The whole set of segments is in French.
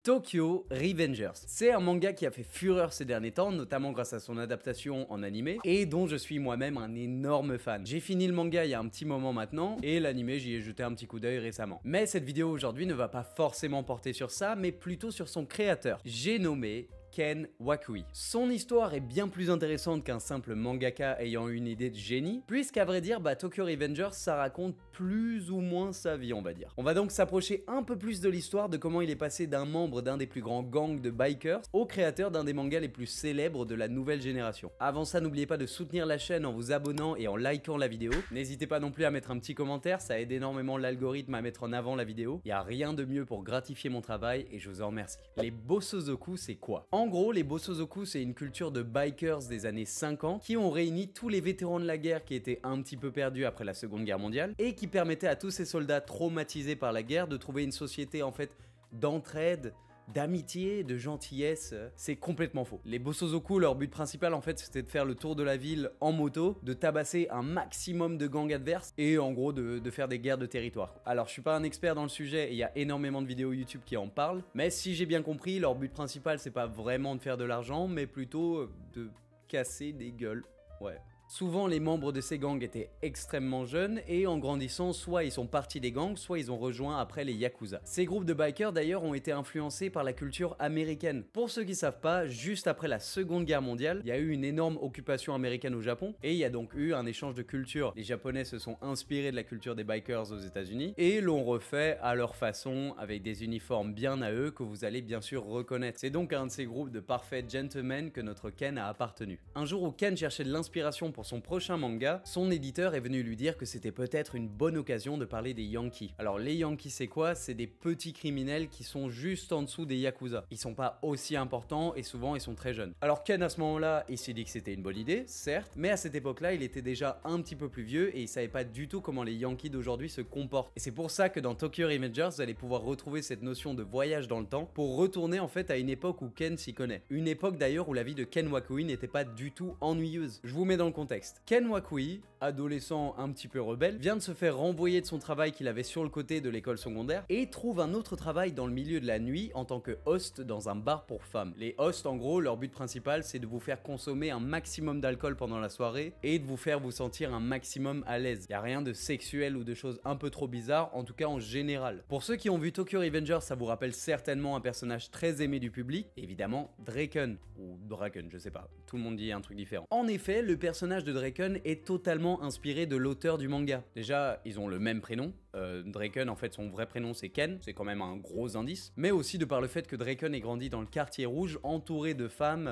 Tokyo Revengers. C'est un manga qui a fait fureur ces derniers temps, notamment grâce à son adaptation en animé, et dont je suis moi-même un énorme fan. J'ai fini le manga il y a un petit moment maintenant, et l'animé j'y ai jeté un petit coup d'œil récemment. Mais cette vidéo aujourd'hui ne va pas forcément porter sur ça, mais plutôt sur son créateur. J'ai nommé Ken Wakui. Son histoire est bien plus intéressante qu'un simple mangaka ayant une idée de génie, puisqu'à vrai dire, Tokyo Revengers, ça raconte plus ou moins sa vie, on va dire. On va donc s'approcher un peu plus de l'histoire de comment il est passé d'un membre d'un des plus grands gangs de bikers au créateur d'un des mangas les plus célèbres de la nouvelle génération. Avant ça, n'oubliez pas de soutenir la chaîne en vous abonnant et en likant la vidéo. N'hésitez pas non plus à mettre un petit commentaire, ça aide énormément l'algorithme à mettre en avant la vidéo. Il n'y a rien de mieux pour gratifier mon travail et je vous en remercie. Les Bosozoku, c'est quoi? En gros, les Bosozoku, c'est une culture de bikers des années 50 qui ont réuni tous les vétérans de la guerre qui étaient un petit peu perdus après la Seconde Guerre mondiale et qui permettaient à tous ces soldats traumatisés par la guerre de trouver une société en fait d'entraide, d'amitié, de gentillesse. C'est complètement faux. Les Bosozoku, leur but principal en fait c'était de faire le tour de la ville en moto, de tabasser un maximum de gangs adverses et en gros de faire des guerres de territoire. Alors je suis pas un expert dans le sujet et il y a énormément de vidéos YouTube qui en parlent, mais si j'ai bien compris, leur but principal c'est pas vraiment de faire de l'argent, mais plutôt de casser des gueules. Ouais. Souvent, les membres de ces gangs étaient extrêmement jeunes et en grandissant, soit ils sont partis des gangs, soit ils ont rejoint après les Yakuza. Ces groupes de bikers d'ailleurs ont été influencés par la culture américaine. Pour ceux qui savent pas, juste après la Seconde Guerre mondiale, il y a eu une énorme occupation américaine au Japon et il y a donc eu un échange de culture. Les Japonais se sont inspirés de la culture des bikers aux États-Unis et l'ont refait à leur façon avec des uniformes bien à eux que vous allez bien sûr reconnaître. C'est donc à un de ces groupes de parfaits gentlemen que notre Ken a appartenu. Un jour où Ken cherchait de l'inspiration pour son prochain manga, son éditeur est venu lui dire que c'était peut-être une bonne occasion de parler des Yankees. Alors les Yankees c'est quoi? C'est des petits criminels qui sont juste en dessous des Yakuza. Ils sont pas aussi importants et souvent ils sont très jeunes. Alors Ken à ce moment-là, il s'est dit que c'était une bonne idée, certes, mais à cette époque-là, il était déjà un petit peu plus vieux et il savait pas du tout comment les Yankees d'aujourd'hui se comportent. Et c'est pour ça que dans Tokyo Revengers, vous allez pouvoir retrouver cette notion de voyage dans le temps pour retourner en fait à une époque où Ken s'y connaît. Une époque d'ailleurs où la vie de Ken Wakui n'était pas du tout ennuyeuse. Je vous mets dans le contexte. Ken Wakui, adolescent un petit peu rebelle, vient de se faire renvoyer de son travail qu'il avait sur le côté de l'école secondaire et trouve un autre travail dans le milieu de la nuit en tant que host dans un bar pour femmes. Les hosts, en gros, leur but principal, c'est de vous faire consommer un maximum d'alcool pendant la soirée et de vous faire vous sentir un maximum à l'aise. Y a rien de sexuel ou de choses un peu trop bizarres, en tout cas en général. Pour ceux qui ont vu Tokyo Revengers, ça vous rappelle certainement un personnage très aimé du public, évidemment Draken, ou Draken, je sais pas, tout le monde dit un truc différent. En effet, le personnage de Draken est totalement inspiré de l'auteur du manga. Déjà, ils ont le même prénom. Draken, en fait, son vrai prénom c'est Ken, c'est quand même un gros indice. Mais aussi de par le fait que Draken ait grandi dans le quartier rouge, entouré de femmes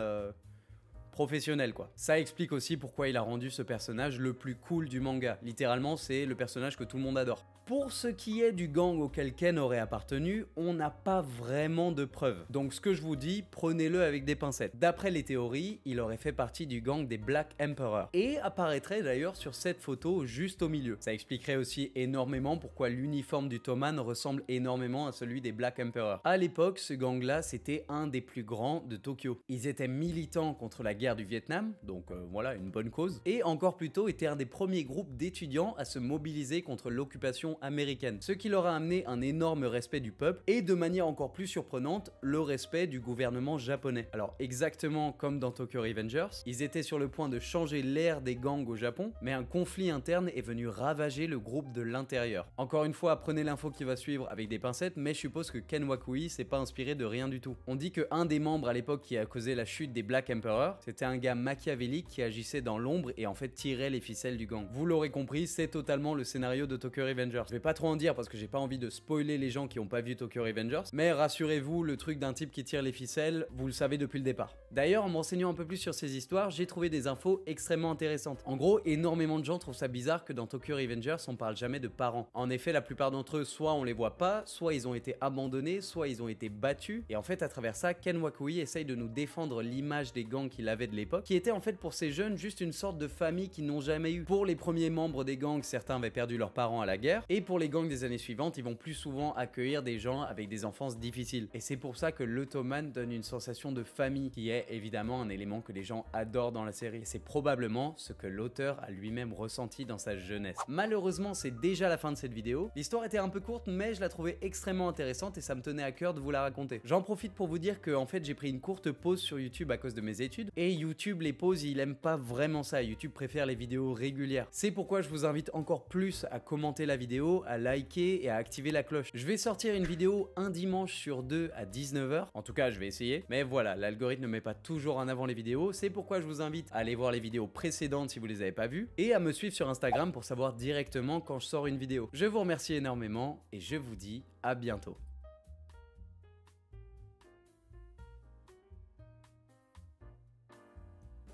professionnel quoi. Ça explique aussi pourquoi il a rendu ce personnage le plus cool du manga. Littéralement, c'est le personnage que tout le monde adore. Pour ce qui est du gang auquel Ken aurait appartenu, on n'a pas vraiment de preuves. Donc ce que je vous dis, prenez-le avec des pincettes. D'après les théories, il aurait fait partie du gang des Black Emperor et apparaîtrait d'ailleurs sur cette photo juste au milieu. Ça expliquerait aussi énormément pourquoi l'uniforme du Toman ressemble énormément à celui des Black Emperor. À l'époque, ce gang-là, c'était un des plus grands de Tokyo. Ils étaient militants contre la guerre du Vietnam, donc voilà, une bonne cause, et encore plus tôt était un des premiers groupes d'étudiants à se mobiliser contre l'occupation américaine, ce qui leur a amené un énorme respect du peuple et de manière encore plus surprenante, le respect du gouvernement japonais. Alors exactement comme dans Tokyo Revengers, ils étaient sur le point de changer l'ère des gangs au Japon, mais un conflit interne est venu ravager le groupe de l'intérieur. Encore une fois, prenez l'info qui va suivre avec des pincettes, mais je suppose que Ken Wakui s'est pas inspiré de rien du tout. On dit que un des membres à l'époque qui a causé la chute des Black Emperor, c'était un gars machiavélique qui agissait dans l'ombre et en fait tirait les ficelles du gang. Vous l'aurez compris, c'est totalement le scénario de Tokyo Revengers. Je vais pas trop en dire parce que j'ai pas envie de spoiler les gens qui ont pas vu Tokyo Revengers, mais rassurez-vous, le truc d'un type qui tire les ficelles, vous le savez depuis le départ. D'ailleurs, en m'enseignant un peu plus sur ces histoires, j'ai trouvé des infos extrêmement intéressantes. En gros, énormément de gens trouvent ça bizarre que dans Tokyo Revengers, on parle jamais de parents. En effet, la plupart d'entre eux, soit on les voit pas, soit ils ont été abandonnés, soit ils ont été battus, et en fait, à travers ça, Ken Wakui essaye de nous défendre l'image des gangs qu'il avait de l'époque, qui était en fait pour ces jeunes juste une sorte de famille qu'ils n'ont jamais eu. Pour les premiers membres des gangs, certains avaient perdu leurs parents à la guerre, Et pour les gangs des années suivantes, ils vont plus souvent accueillir des gens avec des enfances difficiles. Et c'est pour ça que l'Ottoman donne une sensation de famille, qui est évidemment un élément que les gens adorent dans la série. C'est probablement ce que l'auteur a lui-même ressenti dans sa jeunesse. Malheureusement, c'est déjà la fin de cette vidéo. L'histoire était un peu courte, mais je la trouvais extrêmement intéressante et ça me tenait à cœur de vous la raconter. J'en profite pour vous dire que en fait j'ai pris une courte pause sur YouTube à cause de mes études, et YouTube, les pauses, il aime pas vraiment ça. YouTube préfère les vidéos régulières. C'est pourquoi je vous invite encore plus à commenter la vidéo, à liker et à activer la cloche. Je vais sortir une vidéo un dimanche sur deux à 19 h. En tout cas, je vais essayer. Mais voilà, l'algorithme ne met pas toujours en avant les vidéos. C'est pourquoi je vous invite à aller voir les vidéos précédentes si vous les avez pas vues, et à me suivre sur Instagram pour savoir directement quand je sors une vidéo. Je vous remercie énormément et je vous dis à bientôt.